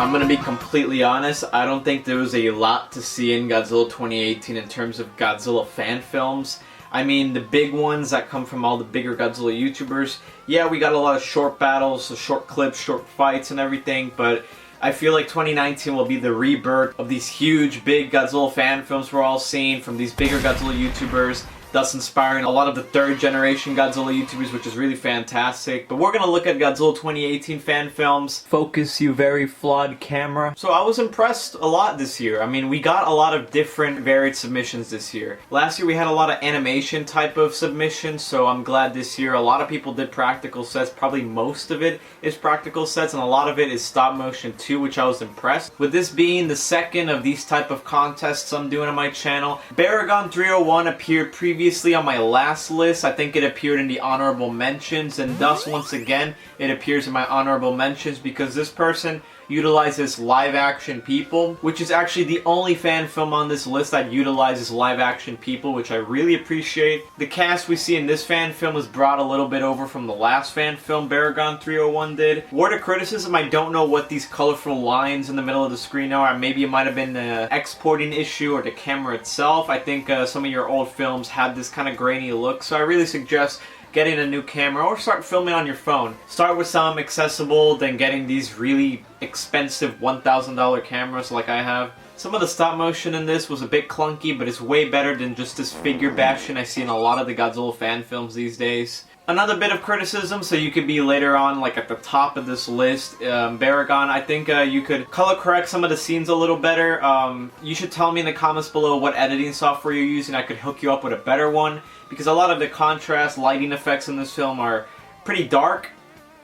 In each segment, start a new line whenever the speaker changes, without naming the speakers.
I'm gonna be completely honest, I don't think there was a lot to see in Godzilla 2018 in terms of Godzilla fan films. I mean, the big ones that come from all the bigger Godzilla YouTubers, yeah, we got a lot of short battles, so short clips, short fights and everything, but I feel like 2019 will be the rebirth of these huge, big Godzilla fan films we're all seeing from these bigger Godzilla YouTubers, thus inspiring a lot of the third generation Godzilla YouTubers, which is really fantastic. But we're gonna look at Godzilla 2018 fan films. Focus, you very flawed camera. So I was impressed a lot this year. I mean, we got a lot of different varied submissions this year. Last year we had a lot of animation type of submissions, so I'm glad this year a lot of people did practical sets. Probably most of it is practical sets, and a lot of it is stop motion too, which I was impressed. With this being the second of these type of contests I'm doing on my channel, Baragon 301 appeared previously on my last list. I think it appeared in the honorable mentions, and thus once again it appears in my honorable mentions because this person utilizes live action people, which is actually the only fan film on this list that utilizes live action people, which I really appreciate. The cast we see in this fan film is brought a little bit over from the last fan film Baragon 301 did. Word of criticism, I don't know what these colorful lines in the middle of the screen are. Maybe it might have been the exporting issue or the camera itself. I think some of your old films had this kind of grainy look, so I really suggest getting a new camera or start filming on your phone. Start with some accessible, then getting these really expensive $1,000 cameras like I have. Some of the stop motion in this was a bit clunky, but it's way better than just this figure bashing I see in a lot of the Godzilla fan films these days. Another bit of criticism, so you could be later on like at the top of this list, Baragon, I think you could color correct some of the scenes a little better. You should tell me in the comments below what editing software you're using. I could hook you up with a better one, because a lot of the contrast lighting effects in this film are pretty dark.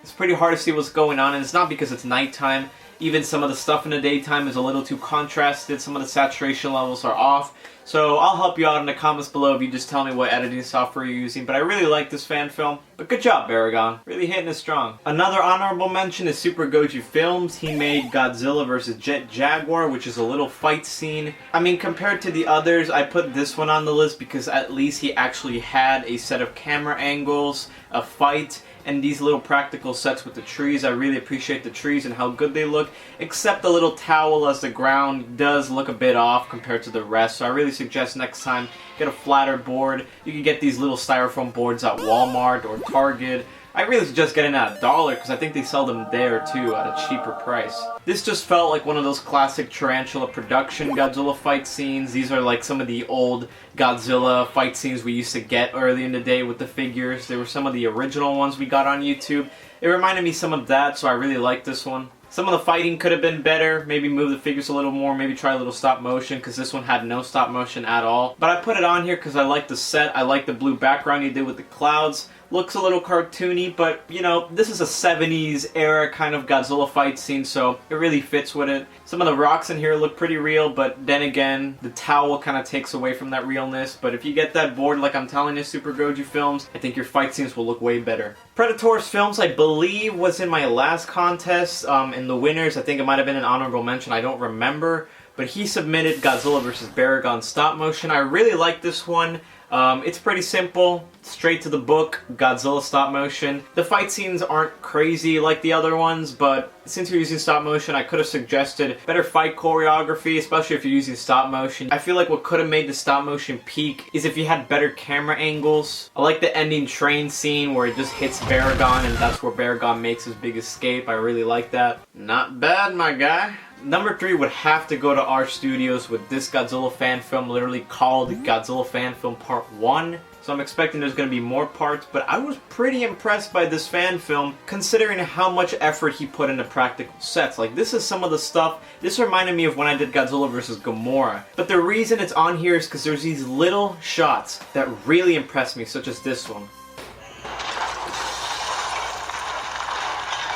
It's pretty hard to see what's going on, and it's not because it's nighttime. Even some of the stuff in the daytime is a little too contrasted. Some of the saturation levels are off. So I'll help you out in the comments below if you just tell me what editing software you're using. But I really like this fan film. But good job, Baragon. Really hitting it strong. Another honorable mention is Super Goju Films. He made Godzilla vs. Jet Jaguar, which is a little fight scene. I mean, compared to the others, I put this one on the list because at least he actually had a set of camera angles, a fight, and these little practical sets with the trees. I really appreciate the trees and how good they look, except the little towel as the ground does look a bit off compared to the rest. So I really suggest next time get a flatter board. You can get these little styrofoam boards at Walmart or Target. I really suggest getting at $1 because I think they sell them there too at a cheaper price. This just felt like one of those classic Tarantula production Godzilla fight scenes. These are like some of the old Godzilla fight scenes we used to get early in the day with the figures. They were some of the original ones we got on YouTube. It reminded me some of that, so I really like this one. Some of the fighting could have been better, maybe move the figures a little more, maybe try a little stop motion, because this one had no stop motion at all. But I put it on here because I like the set, I like the blue background you did with the clouds. Looks a little cartoony, but you know, this is a 70s era kind of Godzilla fight scene, so it really fits with it. Some of the rocks in here look pretty real, but then again, the towel kind of takes away from that realness. But if you get that board like I'm telling you, Super Goju Films, I think your fight scenes will look way better. Predator's Films, I believe, was in my last contest. In the winners, I think it might have been an honorable mention, I don't remember. But he submitted Godzilla vs. Baragon stop motion. I really like this one. It's pretty simple, straight to the book, Godzilla stop motion. The fight scenes aren't crazy like the other ones, but since you're using stop motion, I could have suggested better fight choreography, especially if you're using stop motion. I feel like what could have made the stop motion peak is if you had better camera angles. I like the ending train scene where it just hits Baragon and that's where Baragon makes his big escape. I really like that. Not bad, my guy. Number 3 would have to go to our studios with this Godzilla fan film, literally called Godzilla Fan Film Part 1. So I'm expecting there's going to be more parts, but I was pretty impressed by this fan film considering how much effort he put into practical sets. Like, this is some of the stuff, this reminded me of when I did Godzilla vs. Gamora. But the reason it's on here is because there's these little shots that really impressed me, such as this one.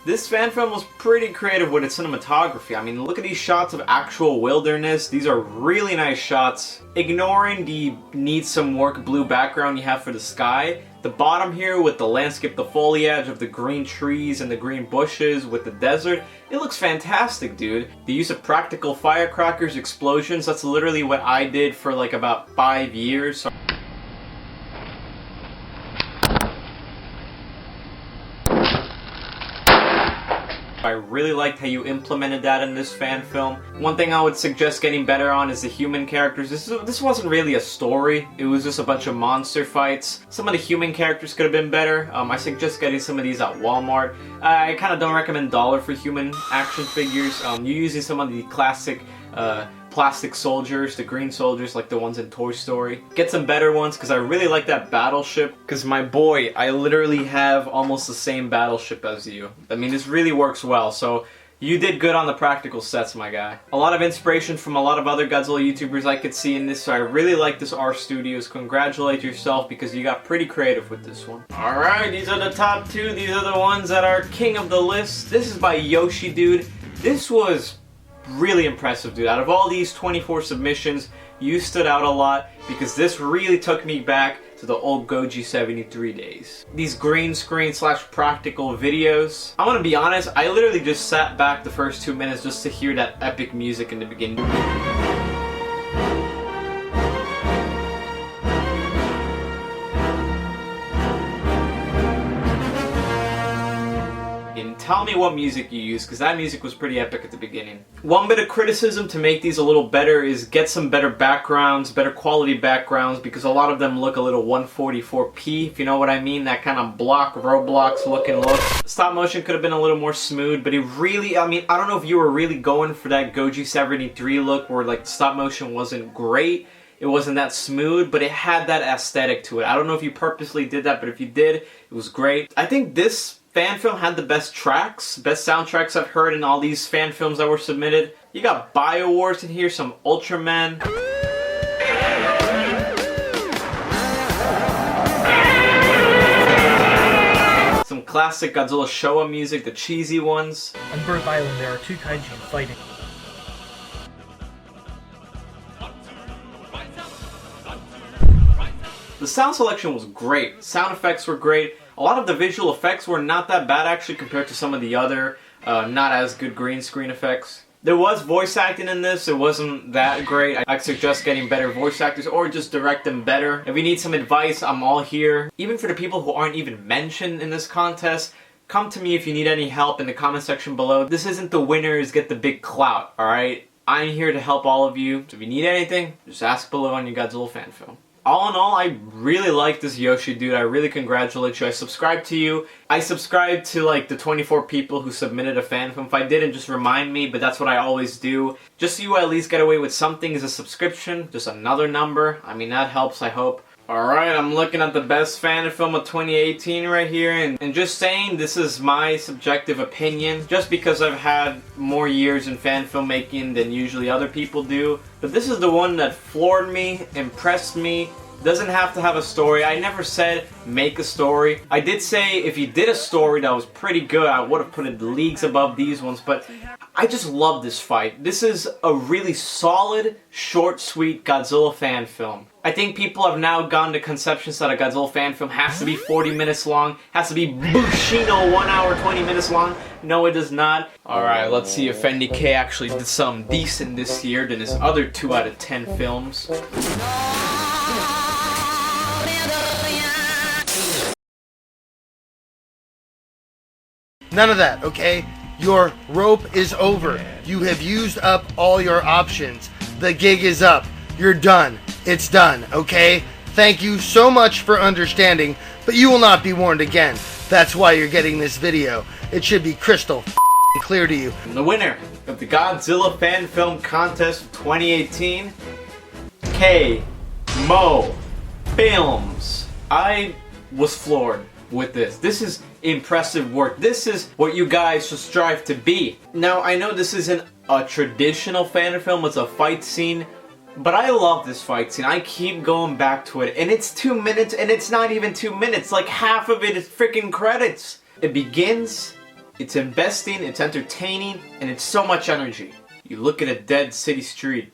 This fan film was pretty creative with its cinematography. I mean, look at these shots of actual wilderness. These are really nice shots. Ignoring the needs some work blue background you have for the sky, the bottom here with the landscape, the foliage of the green trees and the green bushes with the desert, it looks fantastic, dude. The use of practical firecrackers, explosions, that's literally what I did for like about 5 years. So I really liked how you implemented that in this fan film. One thing I would suggest getting better on is the human characters. This wasn't really a story, it was just a bunch of monster fights. Some of the human characters could have been better. I suggest getting some of these at Walmart. I kind of don't recommend dollar for human action figures. You're using some of the classic plastic soldiers, the green soldiers like the ones in Toy Story. Get some better ones because I really like that battleship. Because my boy, I literally have almost the same battleship as you. I mean, this really works well. So you did good on the practical sets, my guy. A lot of inspiration from a lot of other Godzilla YouTubers I could see in this, so I really like this R Studios. Congratulate yourself because you got pretty creative with this one. Alright, these are the top two. These are the ones that are king of the list. This is by Yoshi, dude. This was really impressive, dude. Out of all these 24 submissions, you stood out a lot because this really took me back to the old Goji 73 days. These green screen / practical videos. I'm gonna be honest, I literally just sat back the first 2 minutes just to hear that epic music in the beginning. Tell me what music you use, because that music was pretty epic at the beginning. One bit of criticism to make these a little better is get some better backgrounds, better quality backgrounds, because a lot of them look a little 144p, if you know what I mean, that kind of Roblox looking look. Stop motion could have been a little more smooth, but it really, I mean, I don't know if you were really going for that Goji 73 look where like stop motion wasn't great. It wasn't that smooth, but it had that aesthetic to it. I don't know if you purposely did that, but if you did, it was great. I think this fan film had the best tracks, best soundtracks I've heard in all these fan films that were submitted. You got BioWars in here, some Ultraman. Some classic Godzilla Showa music, the cheesy ones.
On Birth Island, there are two kaiju fighting.
The sound selection was great. Sound effects were great. A lot of the visual effects were not that bad actually compared to some of the other not as good green screen effects. There was voice acting in this. It wasn't that great. I suggest getting better voice actors or just direct them better. If you need some advice, I'm all here. Even for the people who aren't even mentioned in this contest, come to me if you need any help in the comment section below. This isn't the winners get the big clout, alright? I'm here to help all of you. So if you need anything, just ask below on your Godzilla fan film. All in all, I really like this Yoshi, dude. I really congratulate you. I subscribed to you. I subscribed to like the 24 people who submitted a fan film. If I didn't, just remind me, but that's what I always do. Just so you at least get away with something as a subscription. Just another number. I mean, that helps, I hope. Alright, I'm looking at the best fan film of 2018 right here, and just saying this is my subjective opinion, just because I've had more years in fan filmmaking than usually other people do. But this is the one that floored me, impressed me. Doesn't have to have a story. I never said make a story. I did say if you did a story that was pretty good, I would have put it leagues above these ones, but I just love this fight. This is a really solid, short, sweet Godzilla fan film. I think people have now gone to conceptions that a Godzilla fan film has to be 40 minutes long, has to be Bushido 1 hour 20 minutes long. No, it does not. Alright, let's see if Fendi K actually did something decent this year than his other 2 out of 10 films.
None of that, okay? Your rope is over. You have used up all your options. The gig is up. You're done. It's done, okay? Thank you so much for understanding, but you will not be warned again. That's why you're getting this video. It should be crystal clear to you.
And the winner of the Godzilla Fan Film Contest of 2018, K. Mo Films. I was floored with this. This is impressive work. This is what you guys should strive to be. Now, I know this isn't a traditional fan film, it's a fight scene, but I love this fight scene. I keep going back to it, and it's 2 minutes, and it's not even 2 minutes. Like, half of it is freaking credits. It begins, it's investing, it's entertaining, and it's so much energy. You look at a dead city street,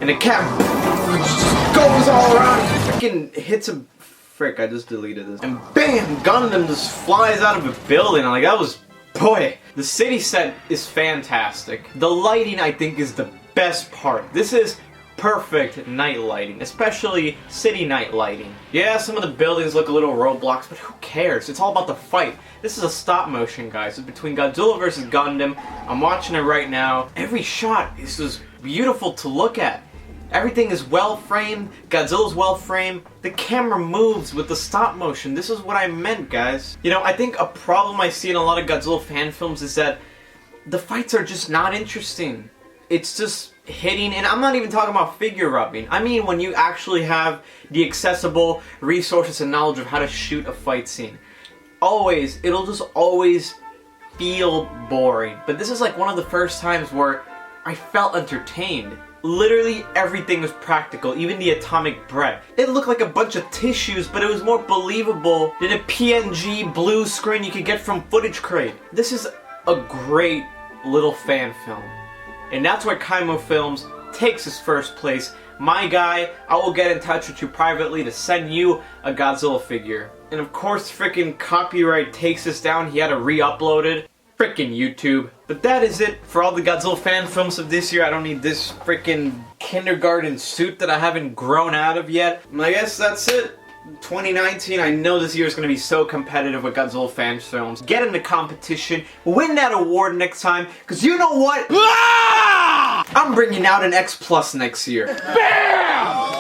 and a cat just goes all around, freaking hits a... Frick, I just deleted this. And BAM! Gundam just flies out of a building. I'm like, that was... Boy! The city set is fantastic. The lighting, I think, is the best part. This is perfect night lighting, especially city night lighting. Yeah, some of the buildings look a little Roblox, but who cares? It's all about the fight. This is a stop motion, guys. It's between Godzilla versus Gundam. I'm watching it right now. Every shot is just beautiful to look at. Everything is well framed. Godzilla's well framed. The camera moves with the stop motion. This is what I meant, guys. You know, I think a problem I see in a lot of Godzilla fan films is that the fights are just not interesting. It's just hitting, and I'm not even talking about figure rubbing. I mean when you actually have the accessible resources and knowledge of how to shoot a fight scene. It'll just always feel boring. But this is like one of the first times where I felt entertained. Literally everything was practical, even the atomic breath. It looked like a bunch of tissues, but it was more believable than a PNG blue screen you could get from Footage Crate. This is a great little fan film. And that's why Kaimo Films takes his first place. My guy, I will get in touch with you privately to send you a Godzilla figure. And of course, frickin' copyright takes us down. He had to re-upload it. Frickin' YouTube. But that is it for all the Godzilla fan films of this year. I don't need this frickin' kindergarten suit that I haven't grown out of yet. And I guess that's it. 2019, I know this year is going to be so competitive with Godzilla fan films. Get in the competition, win that award next time, because you know what? I'm bringing out an X Plus next year. BAM!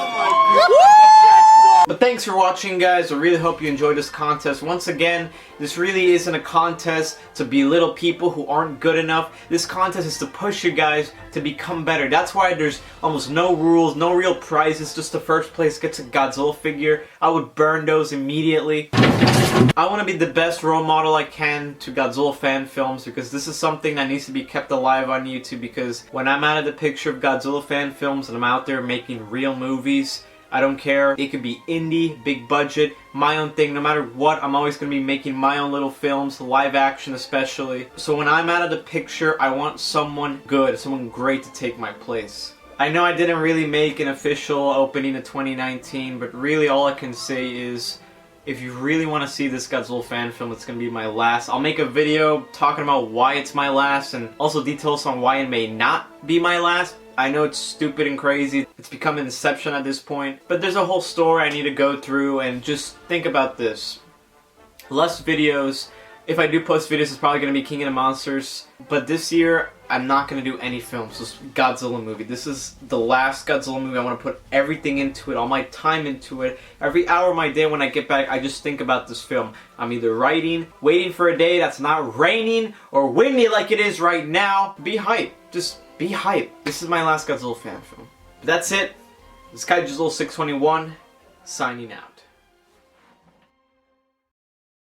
But thanks for watching, guys. I really hope you enjoyed this contest. Once again, this really isn't a contest to belittle people who aren't good enough. This contest is to push you guys to become better. That's why there's almost no rules, no real prizes. Just the first place gets a Godzilla figure. I would burn those immediately. I want to be the best role model I can to Godzilla fan films, because this is something that needs to be kept alive on YouTube, because when I'm out of the picture of Godzilla fan films and I'm out there making real movies, I don't care. It could be indie, big budget, my own thing. No matter what, I'm always going to be making my own little films, live action especially. So when I'm out of the picture, I want someone good, someone great to take my place. I know I didn't really make an official opening of 2019, but really all I can say is, if you really want to see this Godzilla fan film, it's going to be my last. I'll make a video talking about why it's my last, and also details on why it may not be my last. I know it's stupid and crazy. It's become an Inception at this point. But there's a whole story I need to go through, and just think about this. Less videos. If I do post videos, it's probably going to be King of the Monsters. But this year, I'm not going to do any films. This Godzilla movie. This is the last Godzilla movie. I want to put everything into it, all my time into it. Every hour of my day when I get back, I just think about this film. I'm either writing, waiting for a day that's not raining or windy like it is right now. Be hyped. Just be hyped. This is my last Godzilla fan film. But that's it. This is Kaiju 621, signing out.